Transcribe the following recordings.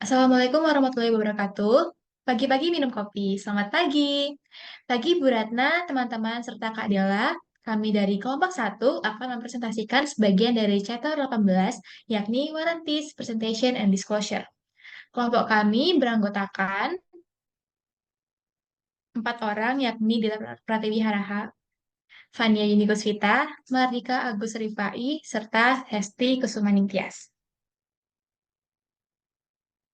Assalamualaikum warahmatullahi wabarakatuh. Pagi-pagi minum kopi. Selamat pagi. Pagi Bu Ratna, teman-teman, serta Kak Dela. Kami dari kelompok satu akan mempresentasikan sebagian dari chapter 18, yakni Warranties, Presentation, and Disclosure. Kelompok kami beranggotakan 4 orang, yakni Dila Pratiwi Haraha, Fania Yuni Gusvita, Mardika Agus Rifai, serta Hesti Kusumaningtyas.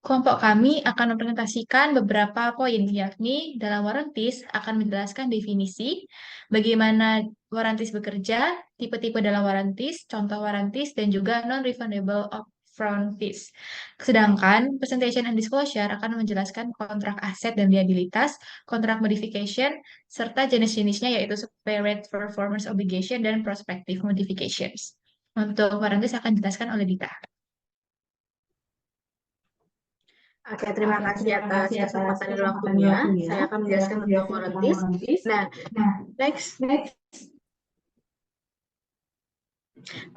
Kelompok kami akan mempresentasikan beberapa poin, yakni dalam warantis akan menjelaskan definisi, bagaimana warantis bekerja, tipe-tipe dalam warantis, contoh warantis, dan juga non-refundable upfront fees. Sedangkan presentation and disclosure akan menjelaskan kontrak aset dan liabilitas, kontrak modification, serta jenis-jenisnya yaitu separate performance obligation dan prospective modifications. Untuk warantis akan dijelaskan oleh Dita. Oke, terima kasih atas kesempatan dan waktunya. Saya akan menjelaskan tentang warranties. Nah, next.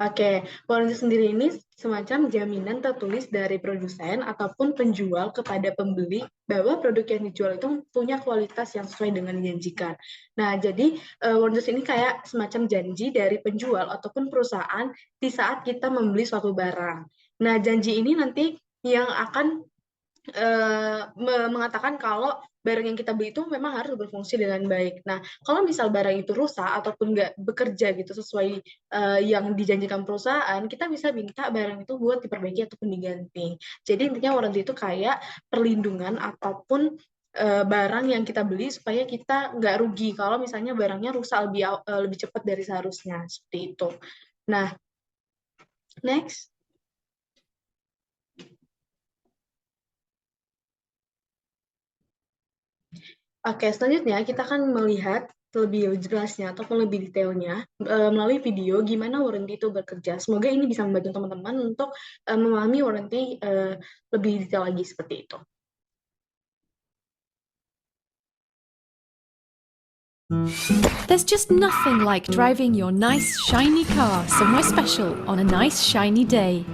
Oke, warranty sendiri ini semacam jaminan tertulis dari produsen ataupun penjual kepada pembeli bahwa produk yang dijual itu punya kualitas yang sesuai dengan dijanjikan. Nah, jadi warranty ini kayak semacam janji dari penjual ataupun perusahaan di saat kita membeli suatu barang. Nah, janji ini nanti yang akan mengatakan kalau barang yang kita beli itu memang harus berfungsi dengan baik. Nah, kalau misal barang itu rusak ataupun nggak bekerja gitu sesuai yang dijanjikan perusahaan, kita bisa minta barang itu buat diperbaiki ataupun diganti. Jadi intinya warranty itu kayak perlindungan ataupun barang yang kita beli supaya kita nggak rugi kalau misalnya barangnya rusak lebih cepat dari seharusnya, seperti itu. Nah, next. Oke, selanjutnya kita akan melihat lebih jelasnya ataupun lebih detailnya melalui video gimana warranty itu bekerja. Semoga ini bisa membantu teman-teman untuk memahami warranty lebih detail lagi seperti itu. There's just nothing like driving your nice, shiny car somewhere special on a nice, shiny day.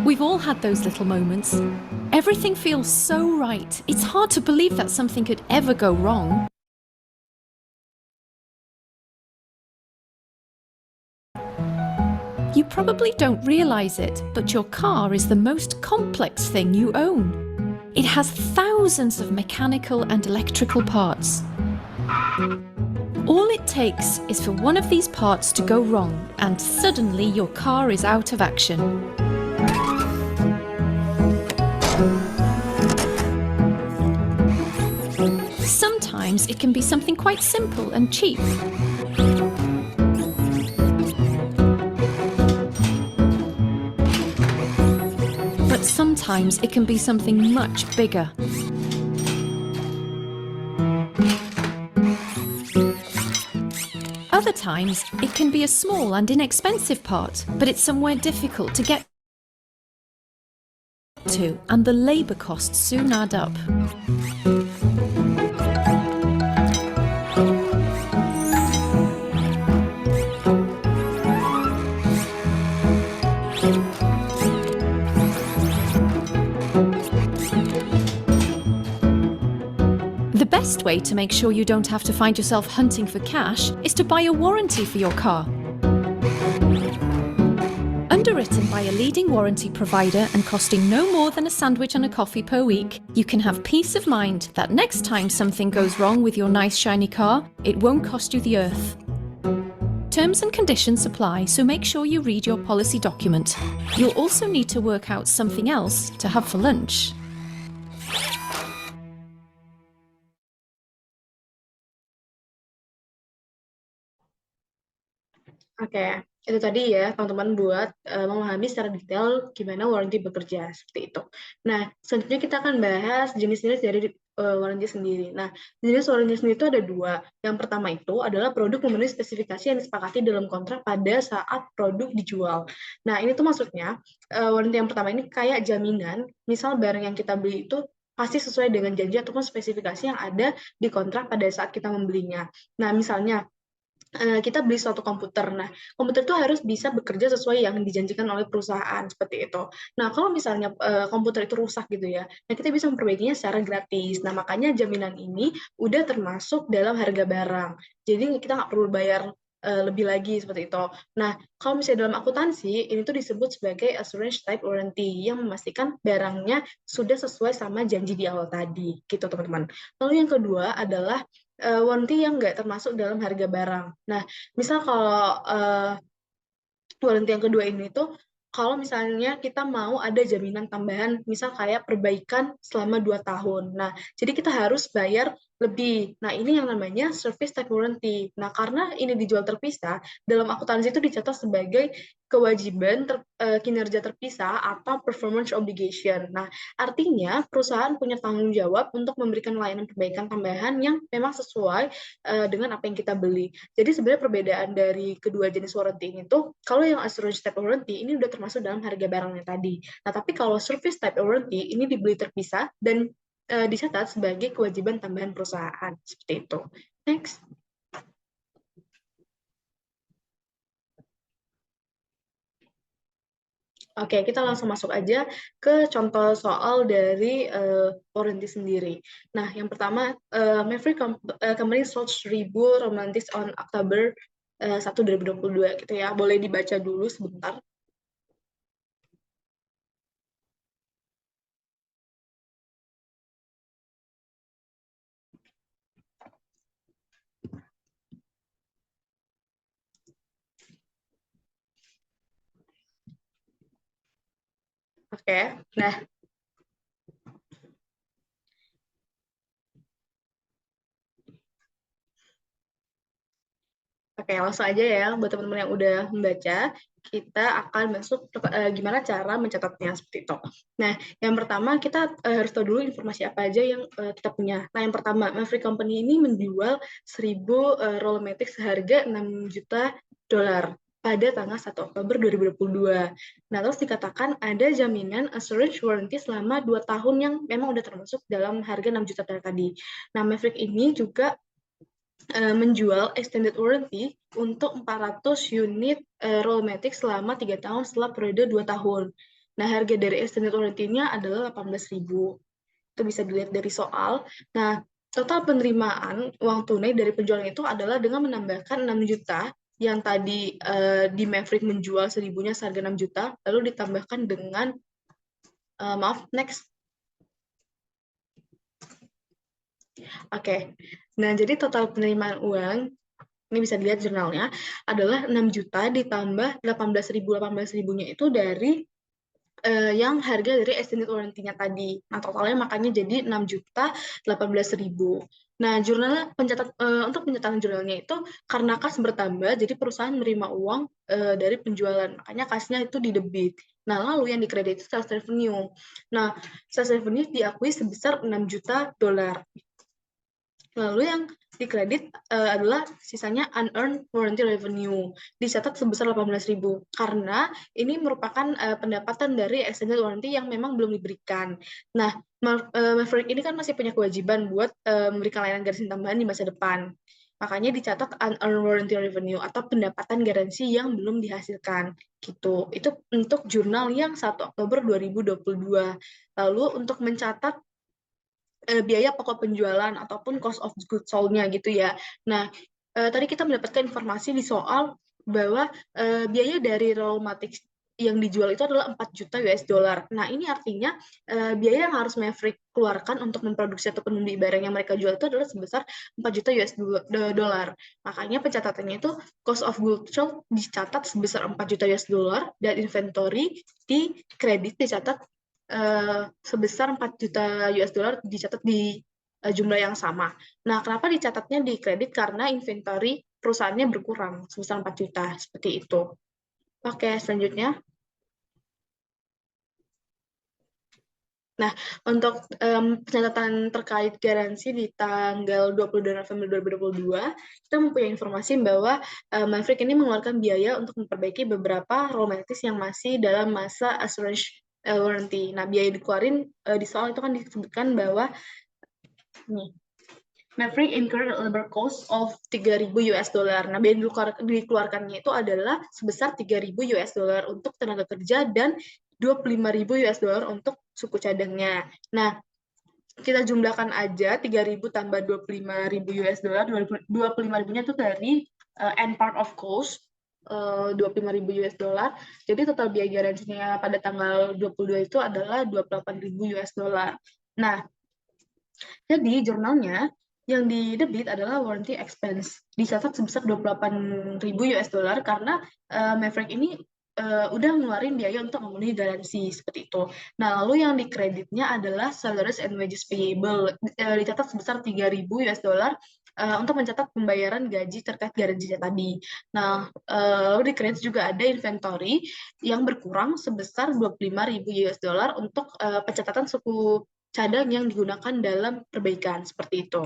We've all had those little moments. Everything feels so right. It's hard to believe that something could ever go wrong. You probably don't realize it, but your car is the most complex thing you own. It has thousands of mechanical and electrical parts. All it takes is for one of these parts to go wrong, and suddenly your car is out of action. Sometimes it can be something quite simple and cheap. But sometimes it can be something much bigger. Other times, it can be a small and inexpensive part, but it's somewhere difficult to get to, and the labour costs soon add up. The best way to make sure you don't have to find yourself hunting for cash is to buy a warranty for your car. Underwritten by a leading warranty provider and costing no more than a sandwich and a coffee per week, you can have peace of mind that next time something goes wrong with your nice shiny car, it won't cost you the earth. Terms and conditions apply, so make sure you read your policy document. You'll also need to work out something else to have for lunch. Oke, itu tadi ya teman-teman buat memahami secara detail gimana warranty bekerja seperti itu. Nah, selanjutnya kita akan bahas jenis-jenis dari warranty sendiri. Nah, jenis warranty sendiri itu ada dua. Yang pertama itu adalah produk memenuhi spesifikasi yang disepakati dalam kontrak pada saat produk dijual. Nah, ini tuh maksudnya warranty yang pertama ini kayak jaminan, misal barang yang kita beli itu pasti sesuai dengan janji ataupun spesifikasi yang ada di kontrak pada saat kita membelinya. Nah, misalnya kita beli suatu komputer. Nah, komputer itu harus bisa bekerja sesuai yang dijanjikan oleh perusahaan seperti itu. Nah, kalau misalnya komputer itu rusak gitu ya, nah kita bisa memperbaikinya secara gratis. Nah, makanya jaminan ini udah termasuk dalam harga barang. Jadi kita nggak perlu bayar lebih lagi seperti itu. Nah, kalau misalnya dalam akuntansi, ini tuh disebut sebagai assurance type warranty yang memastikan barangnya sudah sesuai sama janji di awal tadi, gitu teman-teman. Lalu yang kedua adalah warranty yang nggak termasuk dalam harga barang. Nah, misal kalau warranty yang kedua ini tuh kalau misalnya kita mau ada jaminan tambahan, misal kayak perbaikan selama 2 tahun. Nah, jadi kita harus bayar lebih. Nah, ini yang namanya service type warranty. Nah, karena ini dijual terpisah, dalam akuntansi itu dicatat sebagai kewajiban kinerja terpisah atau performance obligation. Nah, artinya perusahaan punya tanggung jawab untuk memberikan layanan perbaikan tambahan yang memang sesuai dengan apa yang kita beli. Jadi sebenarnya perbedaan dari kedua jenis warranty ini tuh, kalau yang assurance type warranty ini udah termasuk dalam harga barangnya tadi. Nah, tapi kalau service type warranty ini dibeli terpisah dan dicatat sebagai kewajiban tambahan perusahaan. Seperti itu. Next. Oke, kita langsung masuk aja ke contoh soal dari warranty sendiri. Nah, yang pertama, Maverick Company sold 1000 Romantis on October 1, 2022 gitu ya. Boleh dibaca dulu sebentar. Oke, nah Oke, langsung aja ya buat teman-teman yang udah membaca, kita akan masuk gimana cara mencatatnya seperti itu. Nah, yang pertama kita harus tahu dulu informasi apa aja yang kita punya. Nah, yang pertama, Maverick Company ini menjual 1000 Rollomatic seharga 6 juta dolar pada tanggal 1 Oktober 2022. Nah, terus dikatakan ada jaminan assurance warranty selama 2 tahun yang memang udah termasuk dalam harga 6 juta dolar tadi. Nah, Maverick ini juga menjual extended warranty untuk 400 unit Rollomatic selama 3 tahun setelah periode 2 tahun. Nah, harga dari extended warranty-nya adalah 18.000. Itu bisa dilihat dari soal. Nah, total penerimaan uang tunai dari penjualan itu adalah dengan menambahkan 6 juta yang tadi di Maverick menjual 1000-nya seharga 6 juta, lalu ditambahkan dengan maaf, next. Oke. Nah, jadi total penerimaan uang ini bisa dilihat jurnalnya adalah 6 juta ditambah 18.000-nya itu dari yang harga dari extended warranty-nya tadi. Nah, totalnya makanya jadi 6 juta 18.000. Nah, untuk pencatatan jurnalnya itu karena kas bertambah, jadi perusahaan menerima uang dari penjualan. Makanya kasnya itu di debit. Nah, lalu yang dikredit itu sales revenue. Nah, sales revenue diakui sebesar 6 juta dolar. Lalu yang dikredit adalah sisanya unearned warranty revenue, dicatat sebesar 18.000 karena ini merupakan pendapatan dari extended warranty yang memang belum diberikan. Nah, Maverick ini kan masih punya kewajiban buat memberikan layanan garansi tambahan di masa depan. Makanya dicatat unearned warranty revenue atau pendapatan garansi yang belum dihasilkan gitu. Itu untuk jurnal yang 1 Oktober 2022. Lalu untuk mencatat biaya pokok penjualan ataupun cost of goods sold-nya gitu ya. Nah, tadi kita mendapatkan informasi di soal bahwa biaya dari Rollomatic yang dijual itu adalah 4 juta US dollar. Nah, ini artinya biaya yang harus Maverick keluarkan untuk memproduksi ataupun membeli barang yang mereka jual itu adalah sebesar 4 juta US dollar. Makanya pencatatannya itu cost of goods sold dicatat sebesar 4 juta US dollar dan inventory di kredit dicatat sebesar 4 juta US dollar dicatat di jumlah yang sama. Nah, kenapa dicatatnya di kredit? Karena inventory perusahaannya berkurang sebesar 4 juta, seperti itu. Oke, selanjutnya. Nah, untuk pencatatan terkait garansi di tanggal 22 November 2022, kita mempunyai informasi bahwa Maverick ini mengeluarkan biaya untuk memperbaiki beberapa Rollomatic yang masih dalam masa assurance warranty. Nah, biaya dikeluarin di soal itu kan disebutkan bahwa nih, Maverick incurred a labor cost of 3.000 US dollar. Nah, biaya yang dikeluarkannya itu adalah sebesar 3.000 US dollar untuk tenaga kerja dan 25.000 US dollar untuk suku cadangnya. Nah, kita jumlahkan aja 3.000 tambah 25.000 US dollar, 25.000-nya itu dari end part of cost, 25.000 US dollar. Jadi total biaya garansinya pada tanggal 22 itu adalah 28.000 US dollar. Nah, jadi jurnalnya yang didebit adalah warranty expense. Dicatat sebesar 28.000 US dollar karena Maverick ini udah ngeluarin biaya untuk memenuhi garansi seperti itu. Nah, lalu yang dikreditnya adalah salaries and wages payable. Dicatat sebesar 3.000 US dollar untuk mencatat pembayaran gaji terkait garansinya tadi. Nah, lalu dikredit juga ada inventory yang berkurang sebesar 25.000 US dollar untuk pencatatan suku cadang yang digunakan dalam perbaikan seperti itu.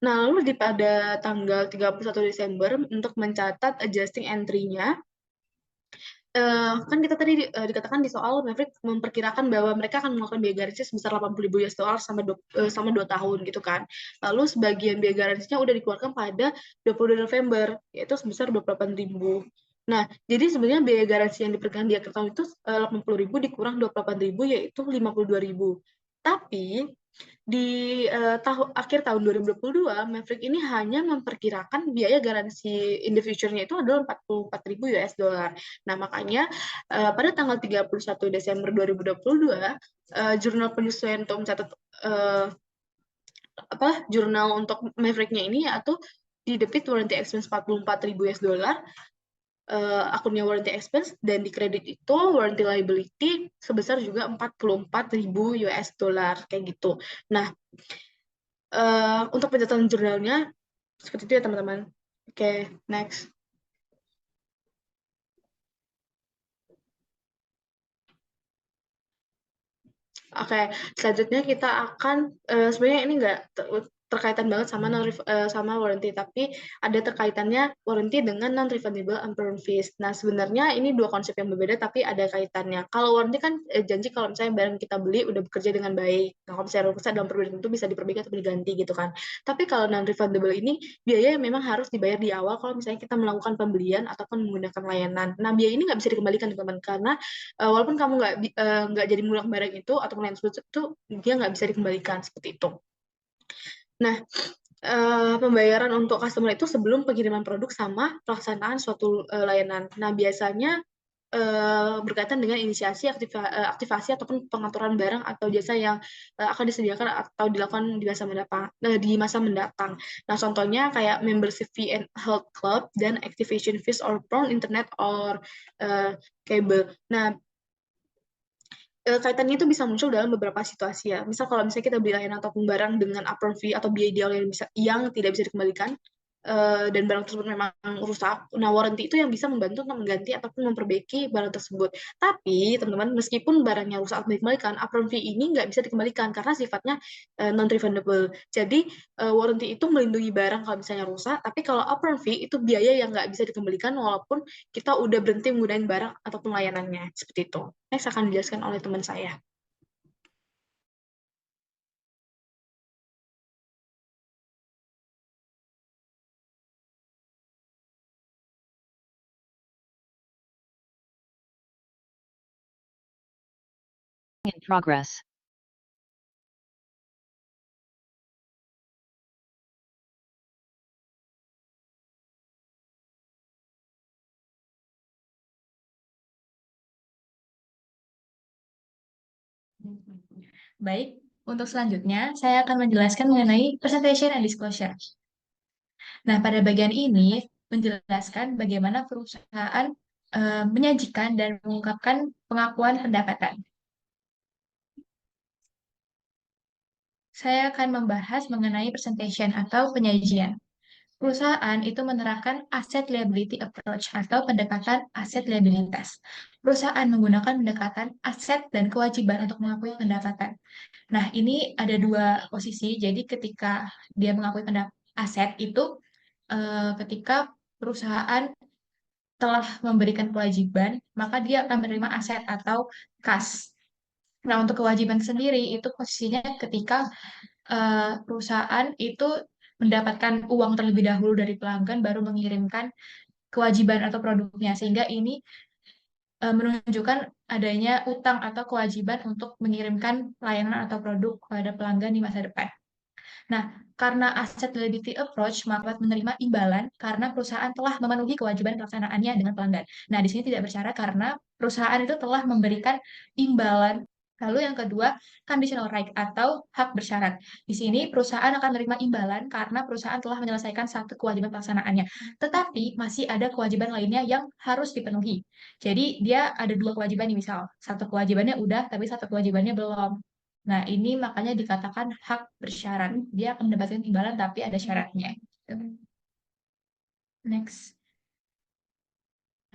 Nah, lalu pada tanggal 31 Desember untuk mencatat adjusting entry-nya, kan kita tadi dikatakan di soal Maverick memperkirakan bahwa mereka akan melakukan biaya garansi sebesar 80.000 US dollar sama 2 tahun gitu kan. Lalu sebagian biaya garansinya udah dikeluarkan pada 22 November, yaitu sebesar 28.000. Nah, jadi sebenarnya biaya garansi yang diperkirakan di akhir tahun itu 80.000 dikurang 28.000 yaitu 52.000. Tapi di akhir tahun 2022, Maverick ini hanya memperkirakan biaya garansi in the future-nya itu adalah 44.000 US dollar. Nah, makanya pada tanggal 31 Desember 2022, jurnal penyesuaian untuk mencatat jurnal untuk Maverick-nya ini atau di debit warranty expense 44.000 US dollar, akunnya warranty expense, dan di kredit itu warranty liability sebesar juga 44.000 US dollar kayak gitu. Nah, untuk pencatatan jurnalnya seperti itu ya teman-teman. Oke, next. Oke, selanjutnya kita akan sebenarnya ini nggak terkaitan banget sama sama warranty, tapi ada terkaitannya warranty dengan non-refundable upfront fees. Nah, sebenarnya ini dua konsep yang berbeda, tapi ada kaitannya. Kalau warranty kan janji kalau misalnya barang kita beli udah bekerja dengan baik. Nah, kalau misalnya rusak dalam perbedaan itu bisa diperbaiki atau diganti gitu kan. Tapi kalau non-refundable ini biaya yang memang harus dibayar di awal kalau misalnya kita melakukan pembelian ataupun menggunakan layanan. Nah, biaya ini nggak bisa dikembalikan teman-teman karena walaupun kamu nggak jadi menggunakan barang itu atau lain sebagainya itu dia nggak bisa dikembalikan seperti itu. Nah, pembayaran untuk customer itu sebelum pengiriman produk sama pelaksanaan suatu layanan. Nah, biasanya berkaitan dengan inisiasi aktivasi ataupun pengaturan barang atau jasa yang akan disediakan atau dilakukan di masa mendatang. Nah, contohnya kayak membership fee and health club dan activation fees or phone internet or cable. Nah, kaitannya itu bisa muncul dalam beberapa situasi ya. Misal kalau misalnya kita beli layanan ataupun barang dengan upfront fee atau biaya ideal yang tidak bisa dikembalikan, dan barang tersebut memang rusak, nah warranty itu yang bisa membantu untuk mengganti ataupun memperbaiki barang tersebut. Tapi teman-teman, meskipun barangnya rusak atau dikembalikan, upfront fee ini nggak bisa dikembalikan karena sifatnya non-refundable. Jadi warranty itu melindungi barang kalau misalnya rusak, tapi kalau upfront fee itu biaya yang nggak bisa dikembalikan walaupun kita udah berhenti menggunakan barang ataupun layanannya. Seperti itu. Next akan dijelaskan oleh teman saya. In progress. Baik, untuk selanjutnya saya akan menjelaskan mengenai presentation and disclosure. Nah, pada bagian ini menjelaskan bagaimana perusahaan menyajikan dan mengungkapkan pengakuan pendapatan. Saya akan membahas mengenai presentation atau penyajian. Perusahaan itu menerapkan asset liability approach atau pendekatan aset liabilitas. Perusahaan menggunakan pendekatan aset dan kewajiban untuk mengakui pendapatan. Nah, ini ada dua posisi. Jadi ketika dia mengakui aset itu ketika perusahaan telah memberikan kewajiban, maka dia akan menerima aset atau kas. Nah, untuk kewajiban sendiri itu posisinya ketika perusahaan itu mendapatkan uang terlebih dahulu dari pelanggan baru mengirimkan kewajiban atau produknya, sehingga ini menunjukkan adanya utang atau kewajiban untuk mengirimkan layanan atau produk kepada pelanggan di masa depan. Nah, karena asset liability approach, maka dapat menerima imbalan karena perusahaan telah memenuhi kewajiban pelaksanaannya dengan pelanggan. Nah, di sini tidak bersyarat karena perusahaan itu telah memberikan imbalan. Lalu yang kedua, conditional right atau hak bersyarat. Di sini perusahaan akan menerima imbalan karena perusahaan telah menyelesaikan satu kewajiban pelaksanaannya. Tetapi masih ada kewajiban lainnya yang harus dipenuhi. Jadi dia ada dua kewajiban nih misal. Satu kewajibannya udah, tapi satu kewajibannya belum. Nah, ini makanya dikatakan hak bersyarat. Dia akan mendapatkan imbalan tapi ada syaratnya. Next.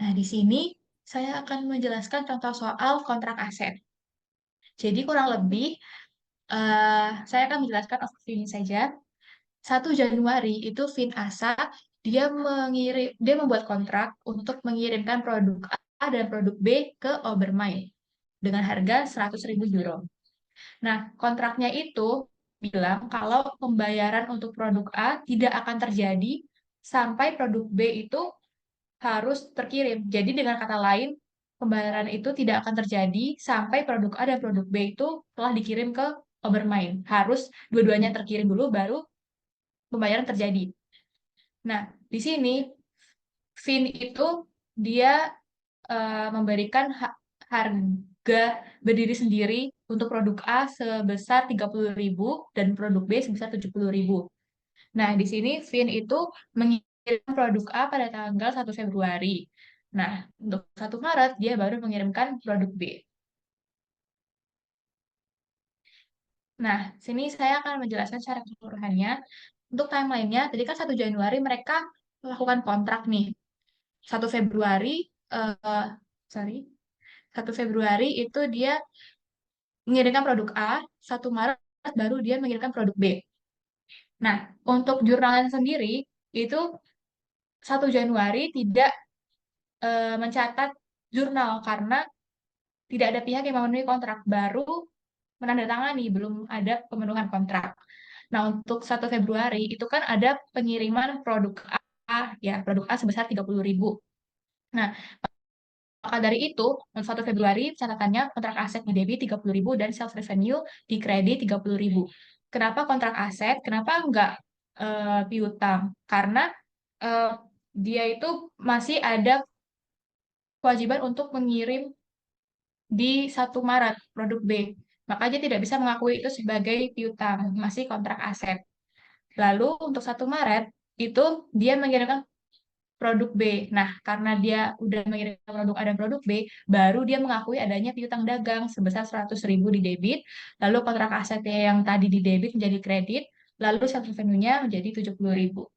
Nah, di sini saya akan menjelaskan contoh soal kontrak aset. Jadi kurang lebih saya akan menjelaskan overview-nya saja. 1 Januari itu Finasa dia membuat kontrak untuk mengirimkan produk A dan produk B ke Obermain dengan harga 100.000 euro. Nah, kontraknya itu bilang kalau pembayaran untuk produk A tidak akan terjadi sampai produk B itu harus terkirim. Jadi dengan kata lain, pembayaran itu tidak akan terjadi sampai produk A dan produk B itu telah dikirim ke Obermain. Harus dua-duanya terkirim dulu baru pembayaran terjadi. Nah, di sini Fin itu dia memberikan harga berdiri sendiri untuk produk A sebesar 30.000 dan produk B sebesar 70.000. Nah, di sini Fin itu mengirim produk A pada tanggal 1 Februari. Nah, untuk 1 Maret dia baru mengirimkan produk B. Nah, sini saya akan menjelaskan secara keseluruhannya. Untuk timelinenya, tadi kan 1 Januari mereka melakukan kontrak nih. 1 Februari, eh, sorry, 1 Februari itu dia mengirimkan produk A, 1 Maret baru dia mengirimkan produk B. Nah, untuk jurnalnya sendiri, itu 1 Januari tidak mencatat jurnal karena tidak ada pihak yang memenuhi kontrak, baru menandatangani, belum ada pemenuhan kontrak. Nah, untuk 1 Februari itu kan ada pengiriman produk A, ya, produk A sebesar 30.000. Nah, maka dari itu, untuk 1 Februari catatannya kontrak aset di debit 30.000 dan sales revenue di kredit 30.000. Kenapa kontrak aset? Kenapa enggak piutang? Karena eh, dia itu masih ada kewajiban untuk mengirim di 1 Maret produk B. Makanya tidak bisa mengakui itu sebagai piutang, masih kontrak aset. Lalu untuk 1 Maret itu dia mengirimkan produk B. Nah, karena dia udah mengirimkan produk A dan produk B, baru dia mengakui adanya piutang dagang sebesar 100.000 di debit, lalu kontrak asetnya yang tadi di debit menjadi kredit, lalu sales revenue-nya menjadi 70.000.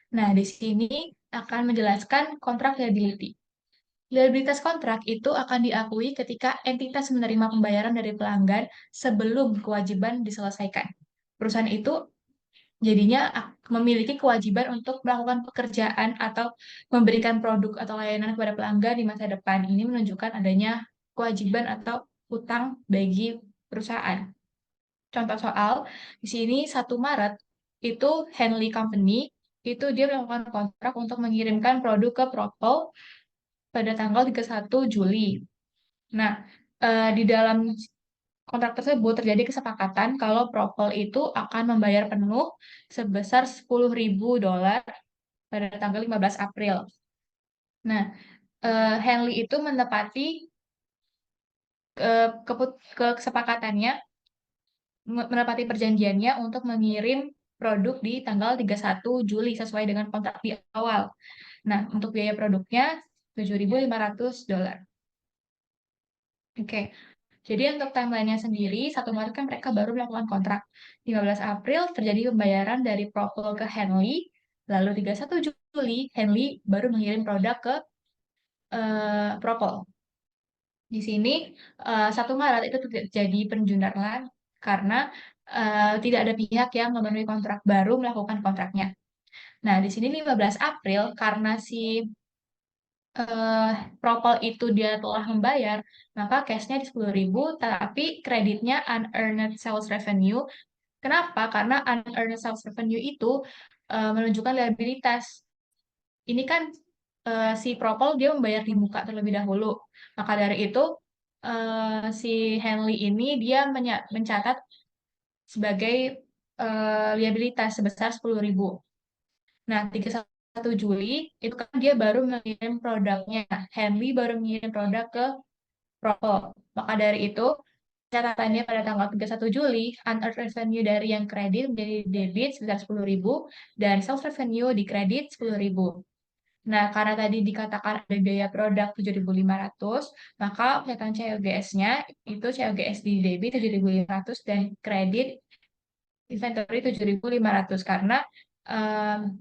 Nah, di sini akan menjelaskan kontrak liability. Liabilitas kontrak itu akan diakui ketika entitas menerima pembayaran dari pelanggan sebelum kewajiban diselesaikan. Perusahaan itu jadinya memiliki kewajiban untuk melakukan pekerjaan atau memberikan produk atau layanan kepada pelanggan di masa depan. Ini menunjukkan adanya kewajiban atau utang bagi perusahaan. Contoh soal, di sini 1 Maret itu Henley Company itu dia melakukan kontrak untuk mengirimkan produk ke Propel pada tanggal 31 Juli. Nah, di dalam kontrak tersebut terjadi kesepakatan kalau Propel itu akan membayar penuh sebesar 10.000 dolar pada tanggal 15 April. Nah, Henley itu menepati kesepakatannya, menepati perjanjiannya untuk mengirim produk di tanggal 31 Juli sesuai dengan kontrak di awal. Nah, untuk biaya produknya 7.500 dolar. Oke. Jadi untuk timeline-nya sendiri, 1 Maret kan mereka baru melakukan kontrak. 15 April terjadi pembayaran dari Propel ke Henley, lalu 31 Juli Henley baru mengirim produk ke Propel. Di sini 1 Maret itu terjadi penjurnaan karena tidak ada pihak yang memenuhi kontrak baru melakukan kontraknya. Nah, di sini 15 April karena si propel itu dia telah membayar, maka cashnya di 10.000, tapi kreditnya unearned sales revenue. Kenapa? Karena unearned sales revenue itu menunjukkan liabilitas. Ini kan si propel dia membayar di muka terlebih dahulu. Maka dari itu si Henley ini dia mencatat sebagai liabilitas sebesar 10.000. Nah, 31 Juli itu kan dia baru mengirim produknya. Henley baru mengirim produk ke Propel. Maka dari itu, catatannya pada tanggal 31 Juli, unearned revenue dari yang kredit menjadi debit sebesar 10.000 dan sales revenue di kredit 10.000. Nah, karena tadi dikatakan ada biaya produk 7.500, maka kelihatan COGS-nya itu COGS di debit 7.500 dan kredit inventory 7.500 karena em,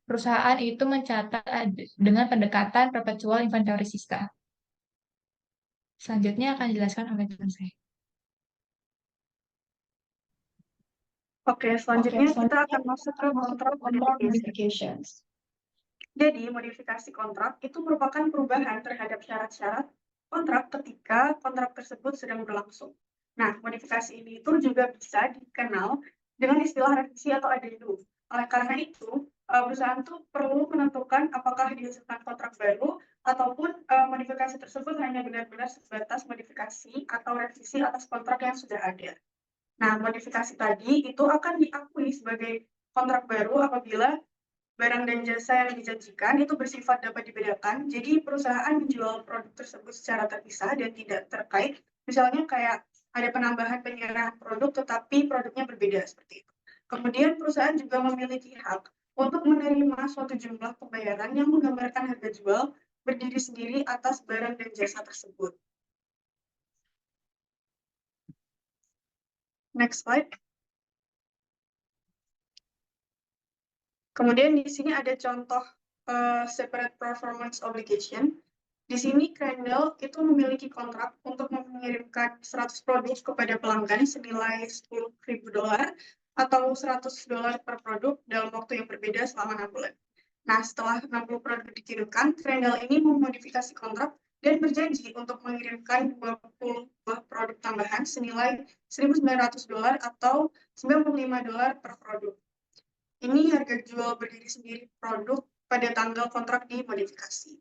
perusahaan itu mencatat dengan pendekatan perpetual inventory system. Selanjutnya akan dijelaskan oleh teman saya. Oke, selanjutnya kita akan masuk ke kontrak modification. Jadi, modifikasi kontrak itu merupakan perubahan terhadap syarat-syarat kontrak ketika kontrak tersebut sedang berlangsung. Nah, modifikasi ini itu juga bisa dikenal dengan istilah revisi atau addendum. Oleh karena itu, perusahaan itu perlu menentukan apakah dihasilkan kontrak baru ataupun modifikasi tersebut hanya benar-benar sebatas modifikasi atau revisi atas kontrak yang sudah ada. Nah, modifikasi tadi itu akan diakui sebagai kontrak baru apabila barang dan jasa yang dijanjikan itu bersifat dapat dibedakan. Jadi perusahaan menjual produk tersebut secara terpisah dan tidak terkait. Misalnya kayak ada penambahan penyerahan produk tetapi produknya berbeda seperti itu. Kemudian perusahaan juga memiliki hak untuk menerima suatu jumlah pembayaran yang menggambarkan harga jual berdiri sendiri atas barang dan jasa tersebut. Next slide. Kemudian di sini ada contoh separate performance obligation. Di sini Crandall itu memiliki kontrak untuk mengirimkan 100 produk kepada pelanggan senilai $10.000 atau $100 per produk dalam waktu yang berbeda selama 6 bulan. Nah, setelah 60 produk dikirimkan, Crandall ini memodifikasi kontrak dan berjanji untuk mengirimkan 20 buah produk tambahan senilai $1.900 atau $95 per produk. Ini harga jual berdiri sendiri produk pada tanggal kontrak dimodifikasi.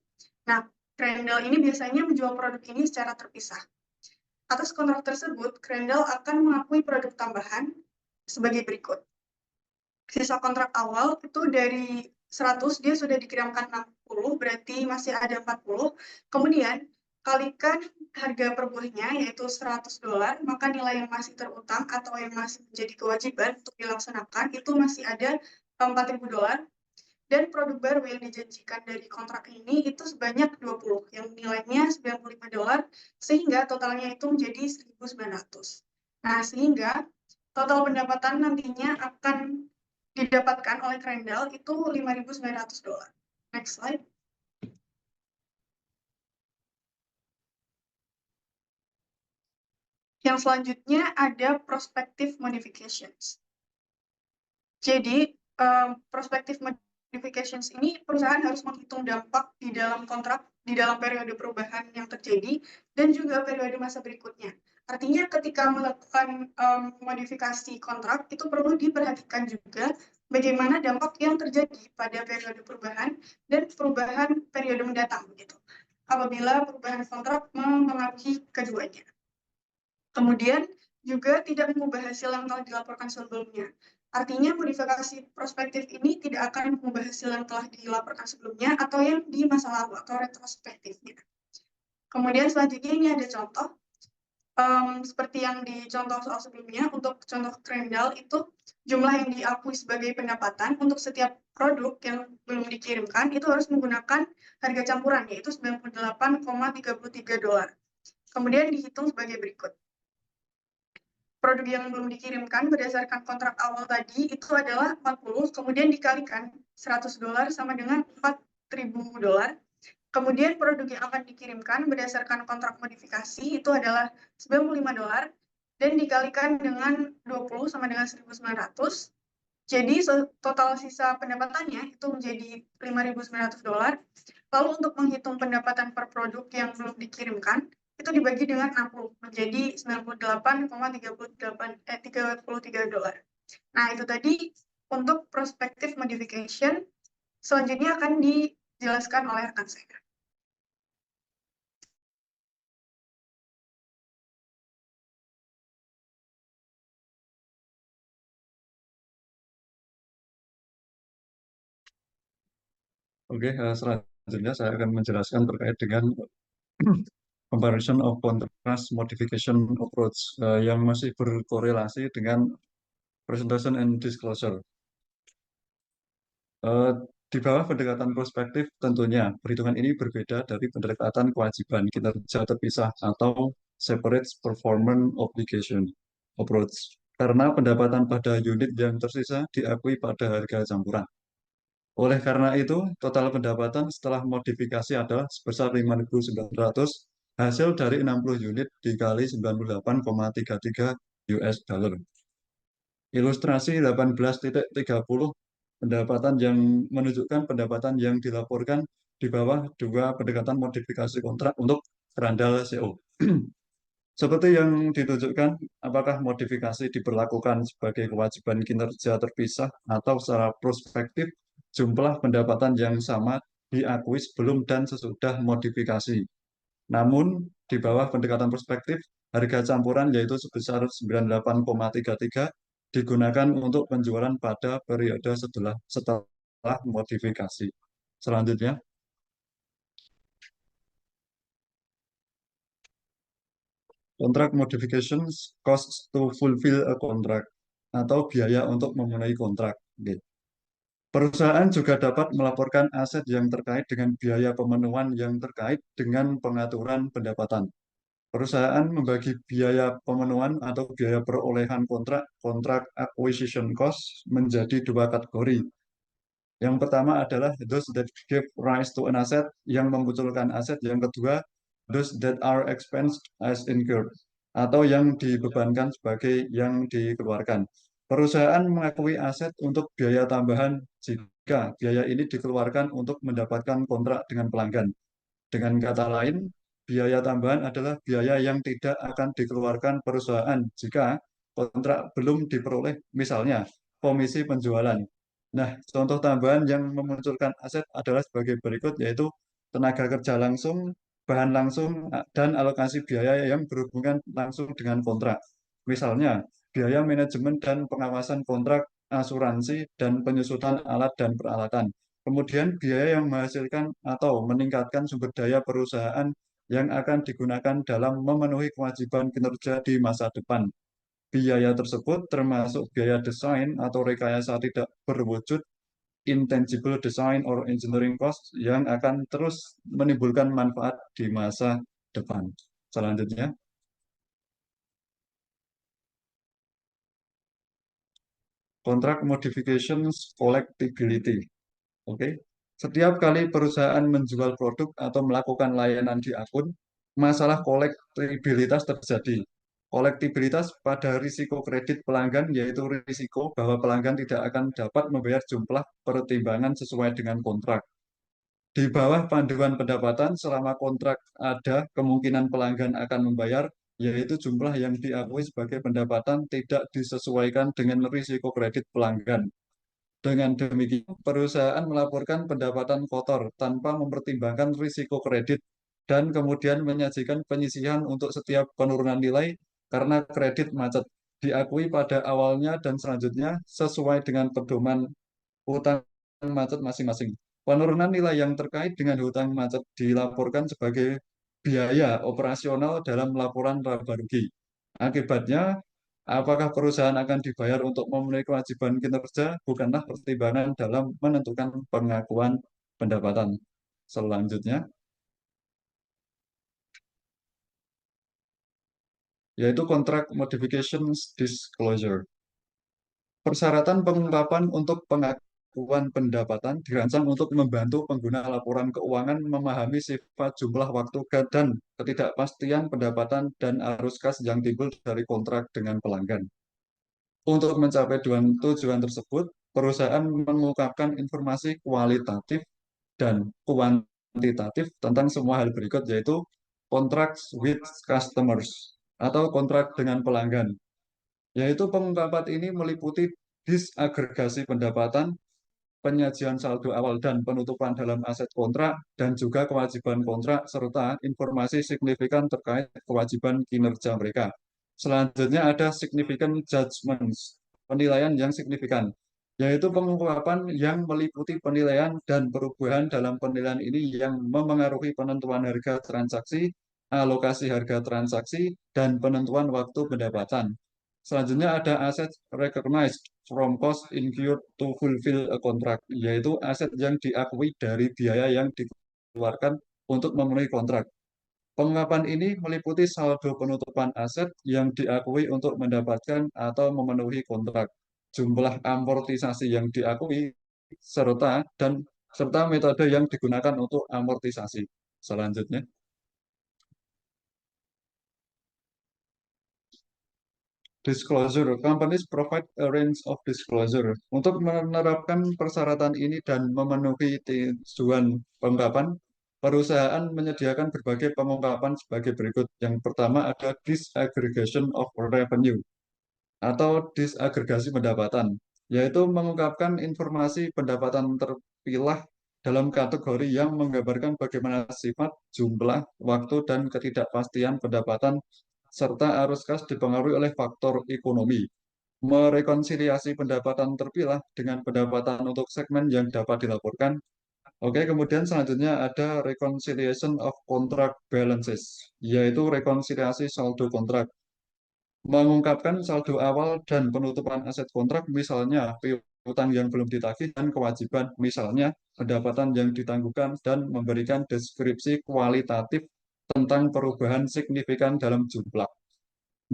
Nah, Crandall ini biasanya menjual produk ini secara terpisah. Atas kontrak tersebut, Crandall akan mengakui produk tambahan sebagai berikut. Sisa kontrak awal itu dari 100, dia sudah dikirimkan 60, berarti masih ada 40. Kemudian, kalikan harga per buahnya, yaitu $100, maka nilai yang masih terutang atau yang masih menjadi kewajiban untuk dilaksanakan, itu masih ada $4.000. Dan produk baru yang dijanjikan dari kontrak ini itu sebanyak 20, yang nilainya $95, sehingga totalnya itu menjadi 1.900. Nah, sehingga total pendapatan nantinya akan didapatkan oleh Crandall itu $5.900. Next slide. Yang selanjutnya ada prospective modifications. Jadi, prospective modifications ini perusahaan harus menghitung dampak di dalam kontrak, di dalam periode perubahan yang terjadi, dan juga periode masa berikutnya. Artinya ketika melakukan modifikasi kontrak, itu perlu diperhatikan juga bagaimana dampak yang terjadi pada periode perubahan dan perubahan periode mendatang, begitu. Apabila perubahan kontrak mempengaruhi keduanya. Kemudian juga tidak mengubah hasil yang telah dilaporkan sebelumnya. Artinya modifikasi prospektif ini tidak akan mengubah hasil yang telah dilaporkan sebelumnya atau yang di masa lalu atau retrospektifnya. Kemudian selanjutnya ini ada contoh. Seperti yang di contoh soal sebelumnya, untuk contoh Crandall itu jumlah yang diakui sebagai pendapatan untuk setiap produk yang belum dikirimkan itu harus menggunakan harga campuran, yaitu $98,33. Kemudian dihitung sebagai berikut. Produk yang belum dikirimkan berdasarkan kontrak awal tadi itu adalah 40, kemudian dikalikan $100 sama dengan $4.000. Kemudian produk yang akan dikirimkan berdasarkan kontrak modifikasi itu adalah $95 dan dikalikan dengan 20 sama dengan 1.900. Jadi total sisa pendapatannya itu menjadi $5.900. Lalu untuk menghitung pendapatan per produk yang belum dikirimkan, itu dibagi dengan 60 menjadi $98,33. Nah, itu tadi untuk prospective modification. Selanjutnya akan dijelaskan oleh rekan saya. Oke, selanjutnya saya akan menjelaskan terkait dengan comparison of contrast modification approach yang masih berkorelasi dengan presentation and disclosure. Di bawah pendekatan prospektif tentunya perhitungan ini berbeda dari pendekatan kewajiban kinerja terpisah atau separate performance obligation approach karena pendapatan pada unit yang tersisa diakui pada harga campuran. Oleh karena itu, total pendapatan setelah modifikasi adalah sebesar 5.900 hasil dari 60 unit dikali 98,33 US dollar. Ilustrasi 18.30 pendapatan yang menunjukkan pendapatan yang dilaporkan di bawah dua pendekatan modifikasi kontrak untuk kerandal CO. Seperti yang ditunjukkan, apakah modifikasi diberlakukan sebagai kewajiban kinerja terpisah atau secara prospektif, jumlah pendapatan yang sama diakui sebelum dan sesudah modifikasi. Namun, di bawah pendekatan prospektif, harga campuran yaitu sebesar 98,33 digunakan untuk penjualan pada periode setelah modifikasi. Selanjutnya, contract modifications costs to fulfill a contract atau biaya untuk memenuhi kontrak. Perusahaan juga dapat melaporkan aset yang terkait dengan biaya pemenuhan yang terkait dengan pengaturan pendapatan. Perusahaan membagi biaya pemenuhan atau biaya perolehan kontrak acquisition cost menjadi dua kategori. Yang pertama adalah those that give rise to an asset, yang memunculkan aset. Yang kedua, those that are expensed as incurred, atau yang dibebankan sebagai yang dikeluarkan. Perusahaan mengakui aset untuk biaya tambahan jika biaya ini dikeluarkan untuk mendapatkan kontrak dengan pelanggan. Dengan kata lain, biaya tambahan adalah biaya yang tidak akan dikeluarkan perusahaan jika kontrak belum diperoleh, misalnya komisi penjualan. Nah, contoh tambahan yang memunculkan aset adalah sebagai berikut, yaitu tenaga kerja langsung, bahan langsung, dan alokasi biaya yang berhubungan langsung dengan kontrak. Misalnya, biaya manajemen dan pengawasan kontrak, asuransi, dan penyusutan alat dan peralatan. Kemudian biaya yang menghasilkan atau meningkatkan sumber daya perusahaan yang akan digunakan dalam memenuhi kewajiban kinerja di masa depan. Biaya tersebut termasuk biaya desain atau rekayasa tidak berwujud, intangible design or engineering cost, yang akan terus menimbulkan manfaat di masa depan. Selanjutnya, contract modifications collectibility. Oke, setiap kali perusahaan menjual produk atau melakukan layanan di akun, masalah kolektibilitas terjadi. Kolektibilitas pada risiko kredit pelanggan, yaitu risiko bahwa pelanggan tidak akan dapat membayar jumlah pertimbangan sesuai dengan kontrak. Di bawah panduan pendapatan, selama kontrak ada, kemungkinan pelanggan akan membayar, yaitu jumlah yang diakui sebagai pendapatan tidak disesuaikan dengan risiko kredit pelanggan. Dengan demikian, perusahaan melaporkan pendapatan kotor tanpa mempertimbangkan risiko kredit dan kemudian menyajikan penyisihan untuk setiap penurunan nilai karena kredit macet diakui pada awalnya dan selanjutnya sesuai dengan pedoman hutang macet masing-masing. Penurunan nilai yang terkait dengan hutang macet dilaporkan sebagai biaya operasional dalam laporan laba rugi. Akibatnya, apakah perusahaan akan dibayar untuk memenuhi kewajiban kinerja bukanlah pertimbangan dalam menentukan pengakuan pendapatan. Selanjutnya, yaitu contract modifications disclosure. Persyaratan pengungkapan untuk pengakuan pendapatan dirancang untuk membantu pengguna laporan keuangan memahami sifat jumlah waktu dan ketidakpastian pendapatan dan arus kas yang timbul dari kontrak dengan pelanggan. Untuk mencapai tujuan tersebut, perusahaan mengungkapkan informasi kualitatif dan kuantitatif tentang semua hal berikut, yaitu contracts with customers atau kontrak dengan pelanggan. Yaitu pengungkapan ini meliputi disagregasi pendapatan, penyajian saldo awal dan penutupan dalam aset kontrak, dan juga kewajiban kontrak, serta informasi signifikan terkait kewajiban kinerja mereka. Selanjutnya ada significant judgments, penilaian yang signifikan, yaitu pengungkapan yang meliputi penilaian dan perubahan dalam penilaian ini yang memengaruhi penentuan harga transaksi, alokasi harga transaksi, dan penentuan waktu pendapatan. Selanjutnya ada aset recognized from cost incurred to fulfill a contract, yaitu aset yang diakui dari biaya yang dikeluarkan untuk memenuhi kontrak. Pengungkapan ini meliputi saldo penutupan aset yang diakui untuk mendapatkan atau memenuhi kontrak, jumlah amortisasi yang diakui, serta metode yang digunakan untuk amortisasi. Selanjutnya, disclosure. Companies provide a range of disclosure. Untuk menerapkan persyaratan ini dan memenuhi tujuan pengungkapan, perusahaan menyediakan berbagai pengungkapan sebagai berikut. Yang pertama ada disaggregation of revenue atau disagregasi pendapatan, yaitu mengungkapkan informasi pendapatan terpilah dalam kategori yang menggambarkan bagaimana sifat, jumlah, waktu, dan ketidakpastian pendapatan serta arus kas dipengaruhi oleh faktor ekonomi. Merekonsiliasi pendapatan terpilah dengan pendapatan untuk segmen yang dapat dilaporkan. Oke, kemudian selanjutnya ada reconciliation of contract balances, yaitu rekonsiliasi saldo kontrak. Mengungkapkan saldo awal dan penutupan aset kontrak, misalnya piutang yang belum ditagih dan kewajiban, misalnya pendapatan yang ditangguhkan, dan memberikan deskripsi kualitatif tentang perubahan signifikan dalam jumlah.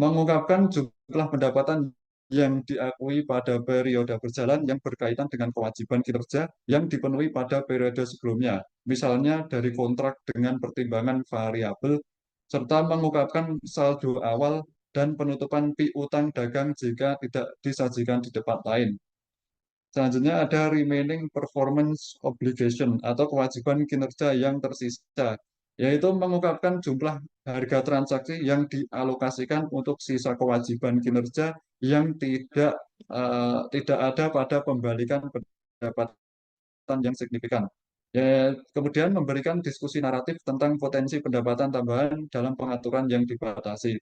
Mengungkapkan jumlah pendapatan yang diakui pada periode berjalan yang berkaitan dengan kewajiban kinerja yang dipenuhi pada periode sebelumnya, misalnya dari kontrak dengan pertimbangan variabel, serta mengungkapkan saldo awal dan penutupan piutang dagang jika tidak disajikan di tempat lain. Selanjutnya ada remaining performance obligation atau kewajiban kinerja yang tersisa, yaitu mengungkapkan jumlah harga transaksi yang dialokasikan untuk sisa kewajiban kinerja yang tidak ada pada pembalikan pendapatan yang signifikan. Ya, kemudian memberikan diskusi naratif tentang potensi pendapatan tambahan dalam pengaturan yang dibatasi.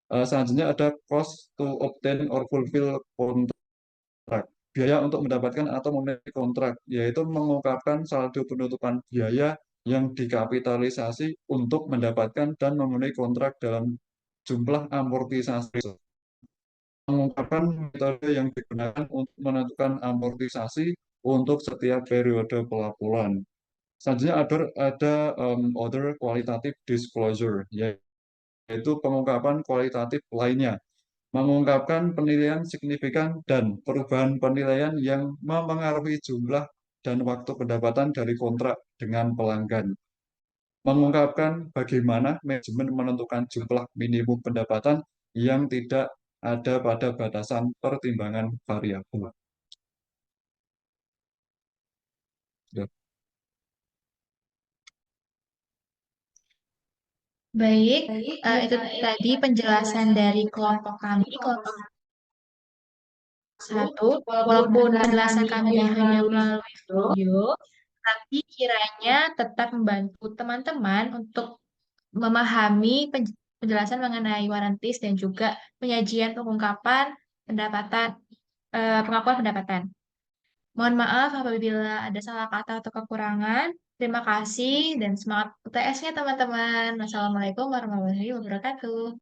Selanjutnya ada cost to obtain or fulfill contract, biaya untuk mendapatkan atau memenuhi kontrak, yaitu mengungkapkan saldo penutupan biaya yang dikapitalisasi untuk mendapatkan dan memenuhi kontrak dalam jumlah amortisasi. Mengungkapkan metode yang digunakan untuk menentukan amortisasi untuk setiap periode pelaporan. Selanjutnya ada other qualitative disclosure, yaitu pengungkapan kualitatif lainnya, mengungkapkan penilaian signifikan dan perubahan penilaian yang memengaruhi jumlah dan waktu pendapatan dari kontrak dengan pelanggan. Mengungkapkan bagaimana manajemen menentukan jumlah minimum pendapatan yang tidak ada pada batasan pertimbangan variabel. Ya. Baik, itu tadi penjelasan dari kelompok kami, kelompok satu. Walaupun penjelasan kami hanya melalui video, tapi kiranya tetap membantu teman-teman untuk memahami penjelasan mengenai warantis dan juga penyajian pengungkapan pendapatan, pengakuan pendapatan. Mohon maaf apabila ada salah kata atau kekurangan. Terima kasih dan semangat UTS-nya teman-teman. Wassalamualaikum warahmatullahi wabarakatuh.